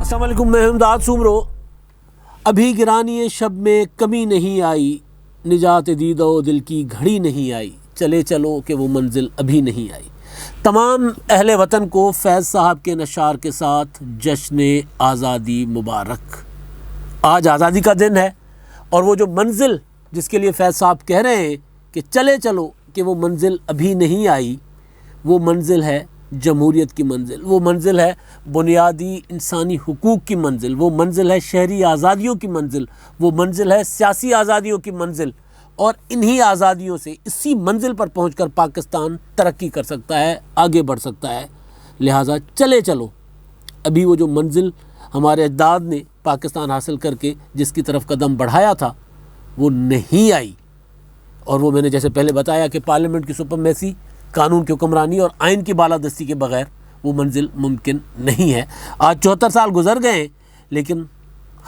السلام علیکم، میں امداد سومرو۔ ابھی گرانی شب میں کمی نہیں آئی، نجات دید و دل کی گھڑی نہیں آئی، چلے چلو کہ وہ منزل ابھی نہیں آئی۔ تمام اہل وطن کو فیض صاحب کے نشار کے ساتھ جشن آزادی مبارک۔ آج آزادی کا دن ہے، اور وہ جو منزل جس کے لیے فیض صاحب کہہ رہے ہیں کہ چلے چلو کہ وہ منزل ابھی نہیں آئی، وہ منزل ہے جمہوریت کی منزل، وہ منزل ہے بنیادی انسانی حقوق کی منزل، وہ منزل ہے شہری آزادیوں کی منزل، وہ منزل ہے سیاسی آزادیوں کی منزل، اور انہی آزادیوں سے اسی منزل پر پہنچ کر پاکستان ترقی کر سکتا ہے، آگے بڑھ سکتا ہے۔ لہٰذا چلے چلو، ابھی وہ جو منزل ہمارے اجداد نے پاکستان حاصل کر کے جس کی طرف قدم بڑھایا تھا وہ نہیں آئی، اور وہ میں نے جیسے پہلے بتایا کہ پارلیمنٹ کی سپریمیسی، قانون کی حکمرانی اور آئین کی بالادستی کے بغیر وہ منزل ممکن نہیں ہے۔ آج 74 سال گزر گئے ہیں، لیکن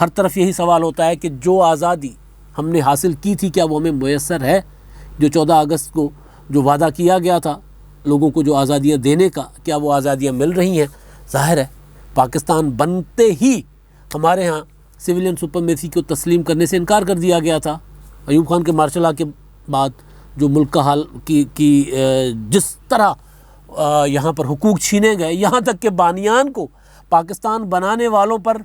ہر طرف یہی سوال ہوتا ہے کہ جو آزادی ہم نے حاصل کی تھی کیا وہ ہمیں میسر ہے؟ جو 14 اگست کو جو وعدہ کیا گیا تھا لوگوں کو جو آزادیاں دینے کا، کیا وہ آزادیاں مل رہی ہیں؟ ظاہر ہے پاکستان بنتے ہی ہمارے ہاں سویلین سپریمیسی کو تسلیم کرنے سے انکار کر دیا گیا تھا۔ ایوب خان کے مارشل لا کے بعد جو ملک کا حال کی جس طرح یہاں پر حقوق چھینے گئے، یہاں تک کہ بانیان کو پاکستان بنانے والوں پر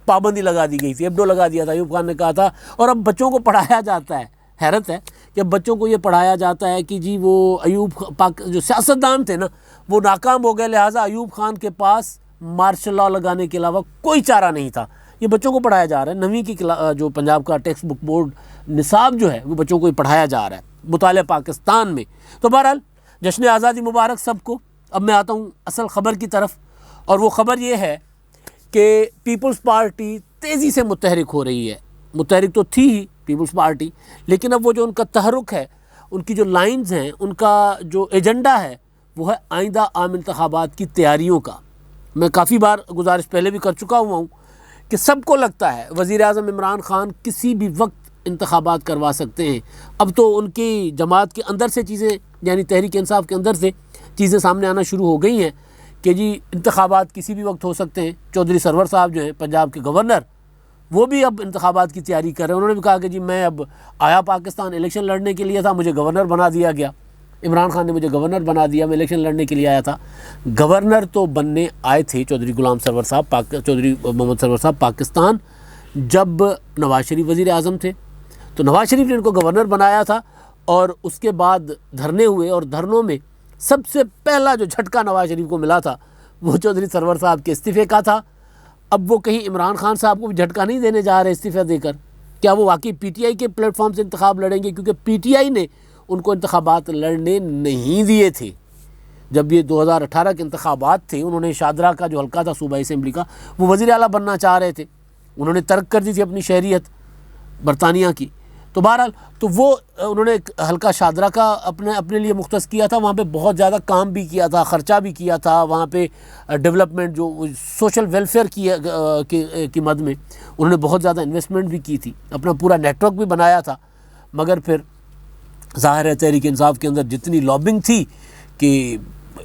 پابندی لگا دی گئی تھی، ایبڈو لگا دیا تھا۔ ایوب خان نے کہا تھا، اور اب بچوں کو پڑھایا جاتا ہے۔ حیرت ہے کہ اب بچوں کو یہ پڑھایا جاتا ہے کہ جی وہ جو سیاستدان تھے نا وہ ناکام ہو گئے، لہٰذا ایوب خان کے پاس مارشل لا لگانے کے علاوہ کوئی چارہ نہیں تھا۔ یہ بچوں کو پڑھایا جا رہا ہے، 9ویں کی جو پنجاب کا ٹیکسٹ بک بورڈ نصاب جو ہے وہ بچوں کو پڑھایا جا رہا ہے مطالعہ پاکستان میں۔ تو بہرحال جشن آزادی مبارک سب کو۔ اب میں آتا ہوں اصل خبر کی طرف، اور وہ خبر یہ ہے کہ پیپلز پارٹی تیزی سے متحرک ہو رہی ہے۔ متحرک تو تھی ہی پیپلز پارٹی، لیکن اب وہ جو ان کا تحرک ہے، ان کی جو لائنز ہیں، ان کا جو ایجنڈا ہے وہ ہے آئندہ عام انتخابات کی تیاریوں کا۔ میں کافی بار گزارش پہلے بھی کر چکا ہوا ہوں کہ سب کو لگتا ہے وزیر اعظم عمران خان کسی بھی وقت انتخابات کروا سکتے ہیں۔ اب تو ان کی جماعت کے اندر سے چیزیں، یعنی تحریک انصاف کے اندر سے چیزیں سامنے آنا شروع ہو گئی ہیں کہ جی انتخابات کسی بھی وقت ہو سکتے ہیں۔ چودھری سرور صاحب جو ہیں پنجاب کے گورنر، وہ بھی اب انتخابات کی تیاری کر رہے ہیں۔ انہوں نے بھی کہا کہ جی میں اب آیا پاکستان الیکشن لڑنے کے لیے تھا، مجھے گورنر بنا دیا گیا، عمران خان نے مجھے گورنر بنا دیا، میں الیکشن لڑنے کے لیے آیا تھا۔ گورنر تو بننے آئے تھے چودھری چودھری محمد سرور صاحب پاکستان، جب نواز شریف وزیر اعظم تھے، تو نواز شریف نے ان کو گورنر بنایا تھا، اور اس کے بعد دھرنے ہوئے، اور دھرنوں میں سب سے پہلا جو جھٹکا نواز شریف کو ملا تھا وہ چودھری سرور صاحب کے استعفے کا تھا۔ اب وہ کہیں عمران خان صاحب کو بھی جھٹکا نہیں دینے جا رہے استعفے دے کر؟ کیا وہ واقعی پی ٹی آئی کے پلیٹ فارم سے انتخاب لڑیں گے؟ کیونکہ پی ٹی آئی نے ان کو انتخابات لڑنے نہیں دیے تھے۔ جب یہ 2018 کے انتخابات تھے، انہوں نے شادرہ کا جو حلقہ تھا صوبائی اسمبلی کا، وہ وزیر اعلیٰ بننا چاہ رہے تھے، انہوں نے ترک کر دی تھی اپنی شہریت برطانیہ کی۔ تو بہرحال تو وہ انہوں نے ایک حلقہ شادرہ کا اپنے لیے مختص کیا تھا، وہاں پہ بہت زیادہ کام بھی کیا تھا، خرچہ بھی کیا تھا، وہاں پہ ڈیولپمنٹ جو سوشل ویلفیئر کی مد میں انہوں نے بہت زیادہ انویسٹمنٹ بھی کی تھی، اپنا پورا نیٹ ورک بھی بنایا تھا۔ مگر پھر ظاہر ہے تحریک انصاف کے اندر جتنی لابنگ تھی کہ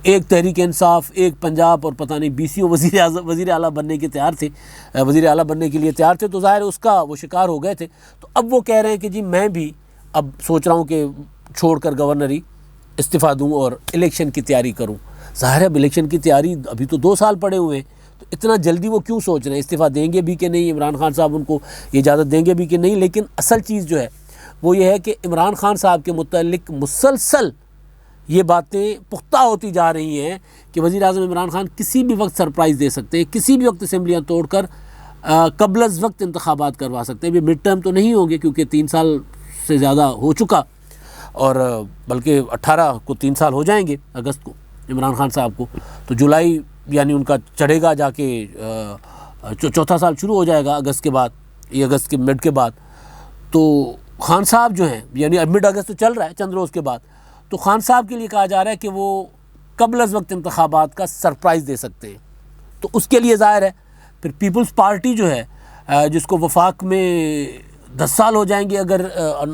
ایک تحریک انصاف، ایک پنجاب، اور پتہ نہیں 20 وزیر اعلیٰ بننے کے تیار تھے، وزیر اعلیٰ بننے کے لیے تیار تھے، تو ظاہر اس کا وہ شکار ہو گئے تھے۔ تو اب وہ کہہ رہے ہیں کہ جی میں بھی اب سوچ رہا ہوں کہ چھوڑ کر گورنری استعفیٰ دوں اور الیکشن کی تیاری کروں۔ ظاہر ہے اب الیکشن کی تیاری ابھی تو 2 سال پڑے ہوئے ہیں، تو اتنا جلدی وہ کیوں سوچ رہے ہیں؟ استعفیٰ دیں گے بھی کہ نہیں؟ عمران خان صاحب ان کو یہ اجازت دیں گے بھی کہ نہیں؟ لیکن اصل چیز جو ہے وہ یہ ہے کہ عمران خان صاحب کے متعلق مسلسل یہ باتیں پختہ ہوتی جا رہی ہیں کہ وزیر اعظم عمران خان کسی بھی وقت سرپرائز دے سکتے ہیں، کسی بھی وقت اسمبلیاں توڑ کر قبل از وقت انتخابات کروا سکتے ہیں۔ یہ مڈ ٹرم تو نہیں ہوں گے کیونکہ 3 سال سے زیادہ ہو چکا، اور بلکہ 18 کو 3 سال ہو جائیں گے اگست کو عمران خان صاحب کو، تو جولائی یعنی ان کا چڑھے گا جا کے 4تھا سال شروع ہو جائے گا اگست کے بعد، یہ اگست کے مڈ کے بعد۔ تو خان صاحب جو ہیں یعنی اب مڈ اگست تو چل رہا ہے چند روز کے بعد، تو خان صاحب کے لیے کہا جا رہا ہے کہ وہ قبل از وقت انتخابات کا سرپرائز دے سکتے ہیں۔ تو اس کے لیے ظاہر ہے پھر پیپلز پارٹی جو ہے جس کو وفاق میں 10 سال ہو جائیں گے، اگر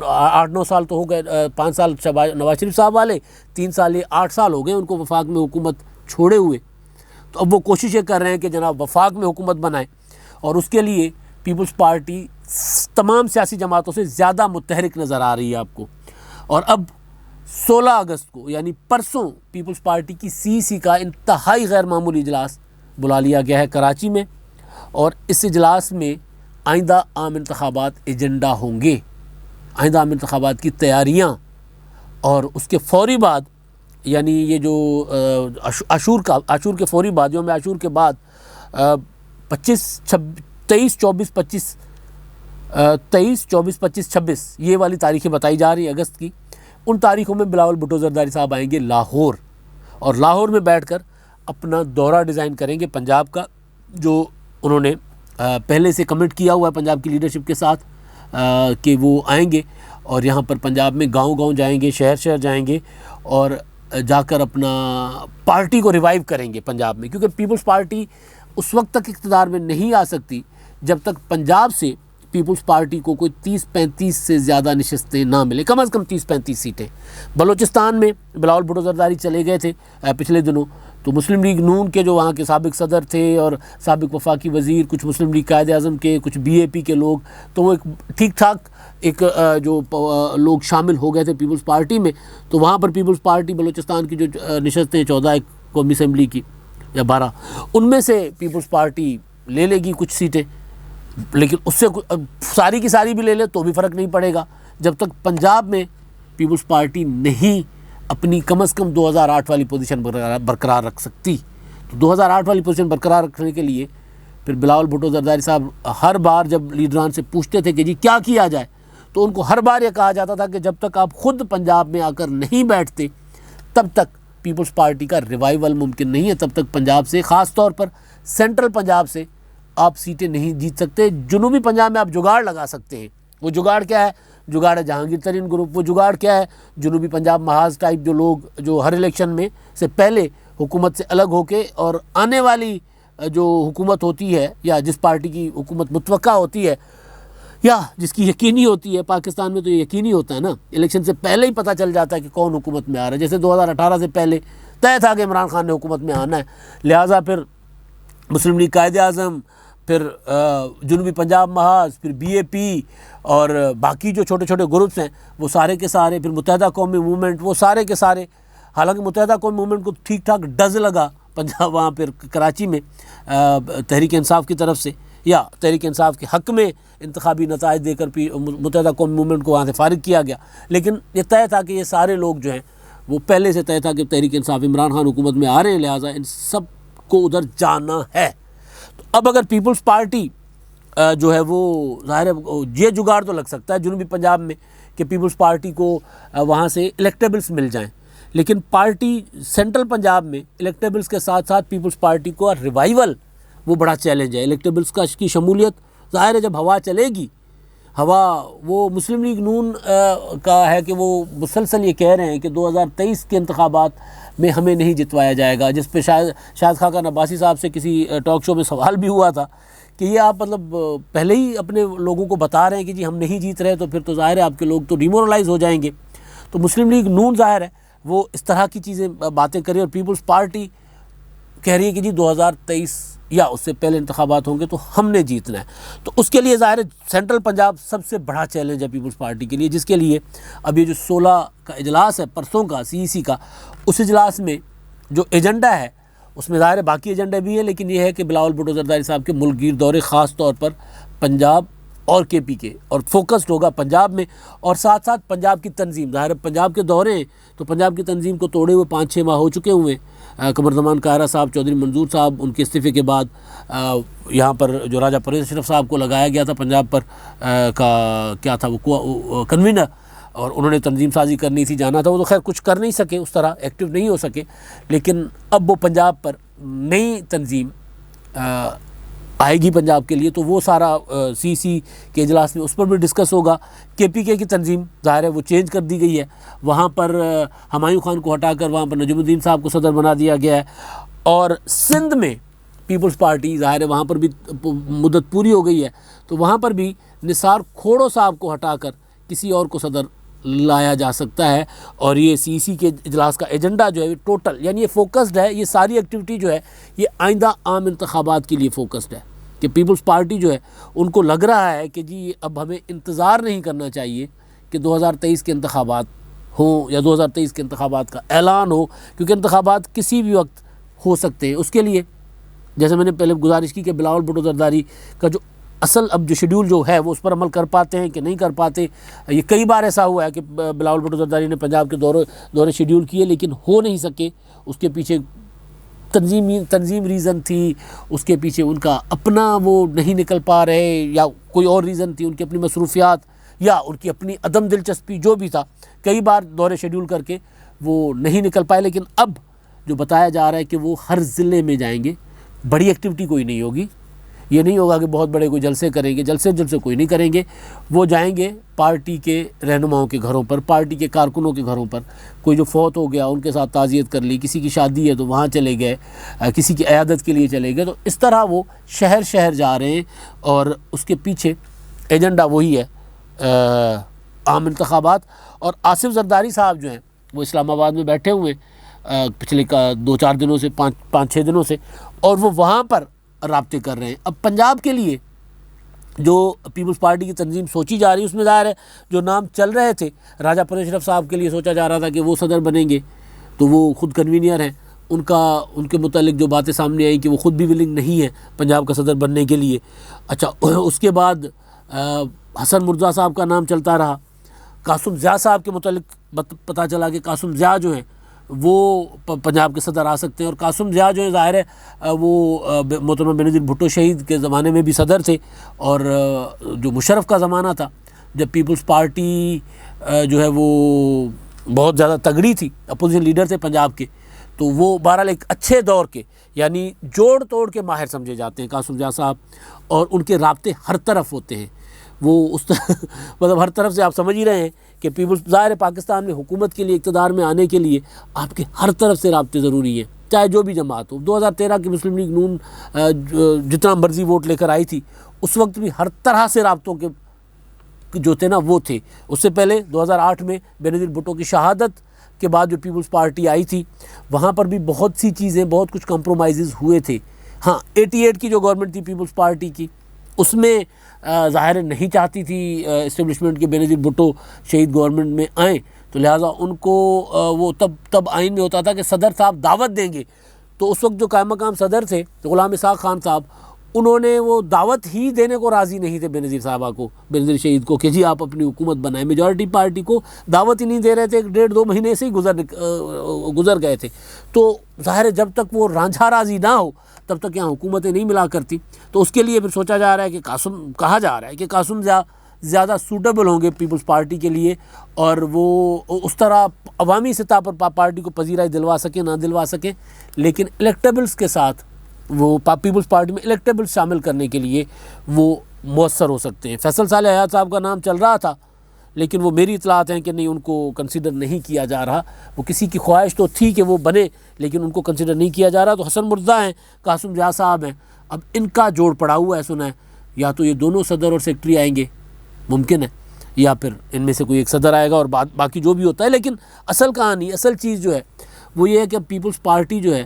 8-9 سال تو ہو گئے، 5 سال نواز شریف صاحب والے، 3 سال یہ 8 سال ہو گئے ان کو وفاق میں حکومت چھوڑے ہوئے۔ تو اب وہ کوششیں کر رہے ہیں کہ جناب وفاق میں حکومت بنائیں۔ اور اس کے لیے پیپلز پارٹی تمام سیاسی جماعتوں سے زیادہ متحرک نظر آ رہی ہے آپ کو. اور اب 16 اگست کو یعنی پرسوں پیپلز پارٹی کی CEC کا انتہائی غیر معمولی اجلاس بلا لیا گیا ہے کراچی میں، اور اس اجلاس میں آئندہ عام انتخابات ایجنڈا ہوں گے، آئندہ عام انتخابات کی تیاریاں، اور اس کے فوری بعد یعنی یہ جو عاشور کے فوری بعد، یوم عاشور کے بعد 23 24 25 26 یہ والی تاریخیں بتائی جا رہی ہیں اگست کی. ان تاریخوں میں بلاول بھٹو زرداری صاحب آئیں گے لاہور، اور لاہور میں بیٹھ کر اپنا دورہ ڈیزائن کریں گے پنجاب کا، جو انہوں نے پہلے سے کمٹ کیا ہوا ہے پنجاب کی لیڈرشپ کے ساتھ کہ وہ آئیں گے اور یہاں پر پنجاب میں گاؤں گاؤں جائیں گے، شہر شہر جائیں گے، اور جا کر اپنا پارٹی کو ریوائیو کریں گے پنجاب میں. کیونکہ پیپلز پارٹی اس وقت تک اقتدار میں نہیں آ سکتی جب تک پنجاب سے پیپلز پارٹی کو کوئی 30-35 سے زیادہ نشستیں نہ ملے، کم از کم 30-35 سیٹیں. بلوچستان میں بلاول بھٹو زرداری چلے گئے تھے پچھلے دنوں، تو مسلم لیگ نون کے جو وہاں کے سابق صدر تھے اور سابق وفاقی وزیر، کچھ مسلم لیگ قائد اعظم کے، کچھ BAP کے لوگ، تو وہ ایک ٹھیک ٹھاک ایک جو لوگ شامل ہو گئے تھے پیپلز پارٹی میں. تو وہاں پر پیپلز پارٹی بلوچستان کی جو نشستیں 14 ایک قومی اسمبلی کی یا 12، ان میں سے پیپلز پارٹی لے لے گی کچھ سیٹیں، لیکن اس سے ساری کی ساری بھی لے لے تو بھی فرق نہیں پڑے گا جب تک پنجاب میں پیپلز پارٹی نہیں اپنی کم از کم 2008 والی پوزیشن برقرار رکھ سکتی. تو 2008 والی پوزیشن برقرار رکھنے کے لیے پھر بلاول بھٹو زرداری صاحب ہر بار جب لیڈران سے پوچھتے تھے کہ جی کیا کیا جائے، تو ان کو ہر بار یہ کہا جاتا تھا کہ جب تک آپ خود پنجاب میں آ کر نہیں بیٹھتے تب تک پیپلز پارٹی کا ریوائیول ممکن نہیں ہے، تب تک پنجاب سے، خاص طور پر سینٹرل پنجاب سے آپ سیٹیں نہیں جیت سکتے. جنوبی پنجاب میں آپ جگاڑ لگا سکتے ہیں. وہ جگاڑ کیا ہے؟ جگاڑ ہے جہانگیر ترین گروپ. وہ جگاڑ کیا ہے؟ جنوبی پنجاب محاذ ٹائپ جو لوگ جو ہر الیکشن میں سے پہلے حکومت سے الگ ہو کے اور آنے والی جو حکومت ہوتی ہے یا جس پارٹی کی حکومت متوقع ہوتی ہے یا جس کی یقینی ہوتی ہے، پاکستان میں تو یہ یقینی ہوتا ہے نا، الیکشن سے پہلے ہی پتہ چل جاتا ہے کہ کون حکومت میں آ رہا ہے. جیسے 2018 سے پہلے طے تھا کہ عمران خان نے حکومت میں آنا ہے، لہٰذا پھر مسلم لیگ قائد اعظم، پھر جنوبی پنجاب محاذ، پھر BAP اور باقی جو چھوٹے چھوٹے گروپس ہیں وہ سارے کے سارے، پھر متحدہ قومی موومنٹ، وہ سارے کے سارے. حالانکہ متحدہ قومی موومنٹ کو ٹھیک ٹھاک ڈز لگا پنجاب وہاں پھر کراچی میں تحریک انصاف کی طرف سے، یا تحریک انصاف کے حق میں انتخابی نتائج دے کر متحدہ قومی موومنٹ کو وہاں سے فارغ کیا گیا. لیکن یہ طے تھا کہ یہ سارے لوگ جو ہیں وہ پہلے سے طے تھا کہ تحریک انصاف عمران خان حکومت میں آ رہے ہیں، لہٰذا ان سب کو ادھر جانا ہے. تو اب اگر پیپلز پارٹی جو ہے وہ ظاہر ہے یہ جگاڑ تو لگ سکتا ہے جنوبی پنجاب میں کہ پیپلز پارٹی کو وہاں سے الیکٹیبلز مل جائیں، لیکن پارٹی سینٹرل پنجاب میں الیکٹیبلز کے ساتھ ساتھ پیپلز پارٹی کو ریوائیول وہ بڑا چیلنج ہے. الیکٹیبلز کی شمولیت ظاہر ہے جب ہوا چلے گی، ہوا وہ مسلم لیگ نون کا ہے کہ وہ مسلسل یہ کہہ رہے ہیں کہ 2023 کے انتخابات میں ہمیں نہیں جتوایا جائے گا، جس پہ شاہد خاقان عباسی صاحب سے کسی ٹاک شو میں سوال بھی ہوا تھا کہ یہ آپ مطلب پہلے ہی اپنے لوگوں کو بتا رہے ہیں کہ جی ہم نہیں جیت رہے، تو پھر تو ظاہر ہے آپ کے لوگ تو ڈیمورلائز ہو جائیں گے. تو مسلم لیگ نون ظاہر ہے وہ اس طرح کی چیزیں باتیں کرے، اور پیپلز پارٹی کہہ رہی ہے کہ جی 2023 یا اس سے پہلے انتخابات ہوں گے تو ہم نے جیتنا ہے. تو اس کے لیے ظاہر ہے سینٹرل پنجاب سب سے بڑا چیلنج ہے پیپلز پارٹی کے لیے، جس کے لیے اب یہ جو 16 کا اجلاس ہے پرسوں کا CEC کا، اس اجلاس میں جو ایجنڈا ہے اس میں ظاہر ہے باقی ایجنڈے بھی ہیں، لیکن یہ ہے کہ بلاول بھٹو زرداری صاحب کے ملک گیر دورے خاص طور پر پنجاب اور KP کے، اور فوکسڈ ہوگا پنجاب میں، اور ساتھ ساتھ پنجاب کی تنظیم. ظاہر ہے پنجاب کے دورے ہیں تو پنجاب کی تنظیم کو توڑے ہوئے 5-6 ماہ ہو چکے ہوئے ہیں. قمر زمان قاہرہ صاحب، چودھری منظور صاحب، ان کے استعفے کے بعد یہاں پر جو راجہ پرویز اشرف صاحب کو لگایا گیا تھا پنجاب پر کا کیا تھا وہ کنوینر، اور انہوں نے تنظیم سازی کرنی تھی، جانا تھا، وہ تو خیر کچھ کر نہیں سکے، اس طرح ایکٹیو نہیں ہو سکے. لیکن اب وہ پنجاب پر نئی تنظیم آئے گی پنجاب کے لیے، تو وہ سارا CEC کے اجلاس میں اس پر بھی ڈسکس ہوگا. KPK کی تنظیم ظاہر ہے وہ چینج کر دی گئی ہے، وہاں پر ہمایوں خان کو ہٹا کر وہاں پر نجم الدین صاحب کو صدر بنا دیا گیا ہے. اور سندھ میں پیپلز پارٹی ظاہر ہے وہاں پر بھی مدت پوری ہو گئی ہے، تو وہاں پر بھی نثار کھوڑو صاحب کو ہٹا کر کسی اور کو صدر لایا جا سکتا ہے. اور یہ CEC کے اجلاس کا ایجنڈا جو ہے ٹوٹل، یعنی یہ فوکسڈ ہے، یہ ساری ایکٹیویٹی جو ہے یہ آئندہ عام انتخابات کے لیے فوکسڈ ہے. کہ پیپلز پارٹی جو ہے ان کو لگ رہا ہے کہ جی اب ہمیں انتظار نہیں کرنا چاہیے کہ 2023 کے انتخابات ہوں یا 2023 کے انتخابات کا اعلان ہو، کیونکہ انتخابات کسی بھی وقت ہو سکتے ہیں۔ اس کے لیے جیسے میں نے پہلے گزارش کی کہ بلاول بھٹو زرداری کا جو اصل اب جو شیڈیول جو ہے وہ اس پر عمل کر پاتے ہیں کہ نہیں کر پاتے۔ یہ کئی بار ایسا ہوا ہے کہ بلاول بھٹو زرداری نے پنجاب کے دورے شیڈیول کیے لیکن ہو نہیں سکے۔ اس کے پیچھے تنظیم ریزن تھی، اس کے پیچھے ان کا اپنا وہ نہیں نکل پا رہے، یا کوئی اور ریزن تھی، ان کی اپنی مصروفیات یا ان کی اپنی عدم دلچسپی، جو بھی تھا، کئی بار دورے شیڈیول کر کے وہ نہیں نکل پائے۔ لیکن اب جو بتایا جا رہا ہے کہ وہ ہر ضلع میں جائیں گے، بڑی ایکٹیویٹی کوئی نہیں ہوگی، یہ نہیں ہوگا کہ بہت بڑے کوئی جلسے کریں گے، جلسے کوئی نہیں کریں گے، وہ جائیں گے پارٹی کے رہنماؤں کے گھروں پر، پارٹی کے کارکنوں کے گھروں پر، کوئی جو فوت ہو گیا ان کے ساتھ تعزیت کر لی، کسی کی شادی ہے تو وہاں چلے گئے، کسی کی عیادت کے لیے چلے گئے۔ تو اس طرح وہ شہر جا رہے ہیں، اور اس کے پیچھے ایجنڈا وہی ہے، عام انتخابات۔ اور آصف زرداری صاحب جو ہیں وہ اسلام آباد میں بیٹھے ہوئے ہیں پچھلے 2-4 دنوں سے، 5-6 دنوں سے، اور وہ وہاں پر رابطے کر رہے ہیں۔ اب پنجاب کے لیے جو پیپلز پارٹی کی تنظیم سوچی جا رہی ہے اس میں ظاہر ہے جو نام چل رہے تھے، راجہ پرویز اشرف صاحب کے لیے سوچا جا رہا تھا کہ وہ صدر بنیں گے، تو وہ خود کنوینئر ہیں، ان کے متعلق جو باتیں سامنے آئیں کہ وہ خود بھی ولنگ نہیں ہے پنجاب کا صدر بننے کے لیے۔ اچھا، اس کے بعد حسن مرزا صاحب کا نام چلتا رہا، قاسم ضیاء صاحب کے متعلق پتہ چلا کہ قاسم ضیاء جو ہیں وہ پنجاب کے صدر آ سکتے ہیں، اور قاسم ضیاء جو ہے ظاہر ہے وہ محترمہ بینظیر بھٹو شہید کے زمانے میں بھی صدر تھے، اور جو مشرف کا زمانہ تھا جب پیپلز پارٹی جو ہے وہ بہت زیادہ تگڑی تھی، اپوزیشن لیڈر تھے پنجاب کے، تو وہ بہرحال ایک اچھے دور کے، یعنی جوڑ توڑ کے ماہر سمجھے جاتے ہیں قاسم ضیاء صاحب، اور ان کے رابطے ہر طرف ہوتے ہیں، وہ اس مطلب ہر طرف سے آپ سمجھ ہی رہے ہیں کہ پیپلز، ظاہر پاکستان میں حکومت کے لیے، اقتدار میں آنے کے لیے آپ کے ہر طرف سے رابطے ضروری ہیں، چاہے جو بھی جماعت ہو۔ 2013 کی مسلم لیگ نون جتنا مرضی ووٹ لے کر آئی تھی، اس وقت بھی ہر طرح سے رابطوں کے جو تھے نا وہ تھے۔ اس سے پہلے 2008 میں بینظیر بھٹو کی شہادت کے بعد جو پیپلز پارٹی آئی تھی، وہاں پر بھی بہت سی چیزیں، بہت کچھ کمپرومائزز ہوئے تھے۔ ہاں، 88 کی جو گورنمنٹ تھی پیپلز پارٹی کی، اس میں ظاہر نہیں چاہتی تھی اسٹیبلشمنٹ کے بینظیر بھٹو شہید گورنمنٹ میں آئیں، تو لہٰذا ان کو وہ تب آئین میں ہوتا تھا کہ صدر صاحب دعوت دیں گے، تو اس وقت جو قائم مقام صدر تھے غلام اسحاق خان صاحب، انہوں نے وہ دعوت ہی دینے کو راضی نہیں تھے بینظیر صاحبہ کو، بینظیر شہید کو، کہ جی آپ اپنی حکومت بنائیں۔ میجورٹی پارٹی کو دعوت ہی نہیں دے رہے تھے، 1.5-2 مہینے سے ہی گزر گئے تھے، تو ظاہر ہے جب تک وہ رانجھا راضی نہ ہو تب تک یہاں حکومتیں نہیں ملا کرتی۔ تو اس کے لیے پھر سوچا جا رہا ہے کہ کہا جا رہا ہے کہ قاسم ضیاء زیادہ سوٹیبل ہوں گے پیپلز پارٹی کے لیے، اور وہ اس طرح عوامی سطح پر پارٹی کو پذیرائی دلوا سکیں نہ دلوا سکیں، لیکن الیکٹیبلز کے ساتھ وہ پیپلز پارٹی میں الیکٹیبلز شامل کرنے کے لیے وہ مؤثر ہو سکتے ہیں۔ فیصل صالح حیات صاحب کا نام چل رہا تھا، لیکن وہ میری اطلاعات ہیں کہ نہیں، ان کو کنسیڈر نہیں کیا جا رہا، وہ کسی کی خواہش تو تھی کہ وہ بنے لیکن ان کو کنسیڈر نہیں کیا جا رہا۔ تو حسن مرزا ہیں، قاسم ضیاء صاحب ہیں، اب ان کا جوڑ پڑا ہوا ہے، سنا ہے یا تو یہ دونوں صدر اور سیکٹری آئیں گے، ممکن ہے، یا پھر ان میں سے کوئی ایک صدر آئے گا اور باقی جو بھی ہوتا ہے۔ لیکن اصل کہانی، اصل چیز جو ہے وہ یہ ہے کہ پیپلز پارٹی جو ہے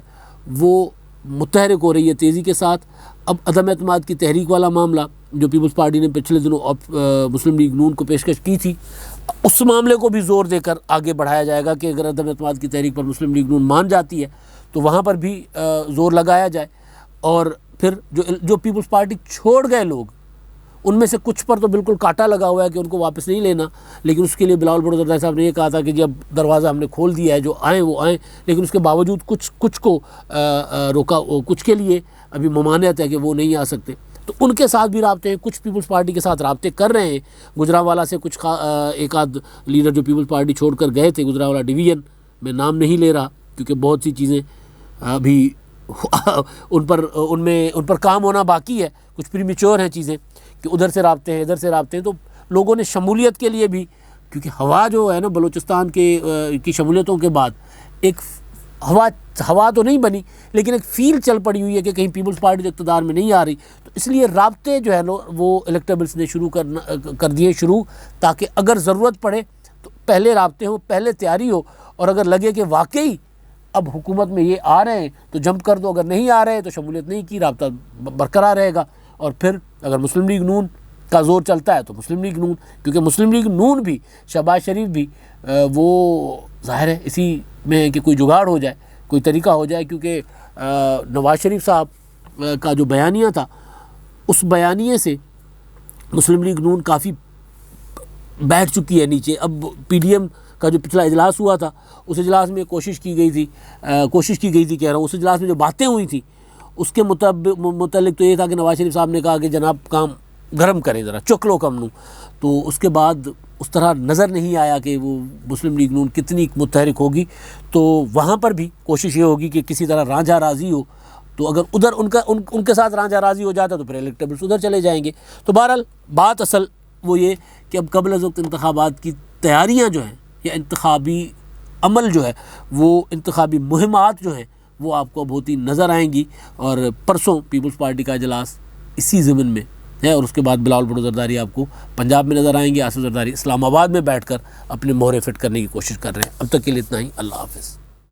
وہ متحرک ہو رہی ہے تیزی کے ساتھ۔ اب عدم اعتماد کی تحریک والا معاملہ جو پیپلز پارٹی نے پچھلے دنوں مسلم لیگ نون کو پیشکش کی تھی، اس معاملے کو بھی زور دے کر آگے بڑھایا جائے گا کہ اگر عدم اعتماد کی تحریک پر مسلم لیگ نون مان جاتی ہے تو وہاں پر بھی زور لگایا جائے، اور پھر جو پیپلز پارٹی چھوڑ گئے لوگ، ان میں سے کچھ پر تو بالکل کاٹا لگا ہوا ہے کہ ان کو واپس نہیں لینا، لیکن اس کے لیے بلاول بھٹو زرداری صاحب نے یہ کہا تھا کہ جی اب دروازہ ہم نے کھول دیا ہے، جو آئیں وہ آئیں، لیکن اس کے باوجود کچھ کو روکا، کچھ کے لیے ابھی ممانعت ہے کہ وہ نہیں آ سکتے، تو ان کے ساتھ بھی رابطے ہیں، کچھ پیپلز پارٹی کے ساتھ رابطے کر رہے ہیں۔ گجرانوالہ سے کچھ ایک آدھ لیڈر جو پیپلز پارٹی چھوڑ کر گئے تھے گجرانوالہ ڈویژن، میں نام نہیں لے رہا کیونکہ بہت سی چیزیں ابھی ان پر کام ہونا باقی ہے، کچھ پریمیچور ہیں چیزیں کہ ادھر سے رابطے ہیں ادھر سے رابطے ہیں، تو لوگوں نے شمولیت کے لیے بھی، کیونکہ ہوا جو ہے نا بلوچستان کی شمولیتوں کے بعد ایک ہوا تو نہیں بنی، لیکن ایک فیل چل پڑی ہوئی ہے کہ کہیں پیپلز پارٹی اقتدار میں نہیں آ رہی، تو اس لیے رابطے جو ہے وہ الیکٹیبلز نے کر دیے شروع، تاکہ اگر ضرورت پڑے تو پہلے رابطے ہوں، پہلے تیاری ہو، اور اگر لگے کہ واقعی اب حکومت میں یہ آ رہے ہیں تو جمپ کر دو، اگر نہیں آ رہے تو شمولیت نہیں کی، رابطہ برقرار رہے گا۔ اور پھر اگر مسلم لیگ نون کا زور چلتا ہے تو مسلم لیگ نون، کیونکہ مسلم لیگ نون بھی، شہباز شریف بھی وہ ظاہر ہے اسی میں ہے کہ کوئی جگاڑ ہو جائے، کوئی طریقہ ہو جائے، کیونکہ نواز شریف صاحب کا جو بیانیہ تھا اس بیانیے سے مسلم لیگ نون کافی بیٹھ چکی ہے نیچے۔ اب پی ڈی ایم کا جو پچھلا اجلاس ہوا تھا اس اجلاس میں کوشش کی گئی تھی کہہ رہا ہوں، اس اجلاس میں جو باتیں ہوئی تھیں اس کے متعلق تو یہ تھا کہ نواز شریف صاحب نے کہا کہ جناب کام گرم کریں، ذرا چک لو کم نو، تو اس کے بعد اس طرح نظر نہیں آیا کہ وہ مسلم لیگ نون کتنی متحرک ہوگی۔ تو وہاں پر بھی کوشش یہ ہوگی کہ کسی طرح رانجھا راضی ہو، تو اگر ادھر ان کے ساتھ رانجھا راضی ہو جاتا تو پھر الیکٹیبلس ادھر چلے جائیں گے۔ تو بہرحال بات اصل وہ یہ کہ اب قبل از وقت انتخابات کی تیاریاں جو ہیں یا انتخابی عمل جو ہے، وہ انتخابی مہمات جو ہیں وہ آپ کو بہت ہی نظر آئیں گی، اور پرسوں پیپلز پارٹی کا اجلاس اسی ضمن میں ہے، اور اس کے بعد بلاول بھٹو زرداری آپ کو پنجاب میں نظر آئیں گے، آصف زرداری اسلام آباد میں بیٹھ کر اپنے مہرے فٹ کرنے کی کوشش کر رہے ہیں۔ اب تک کے لیے اتنا ہی، اللہ حافظ۔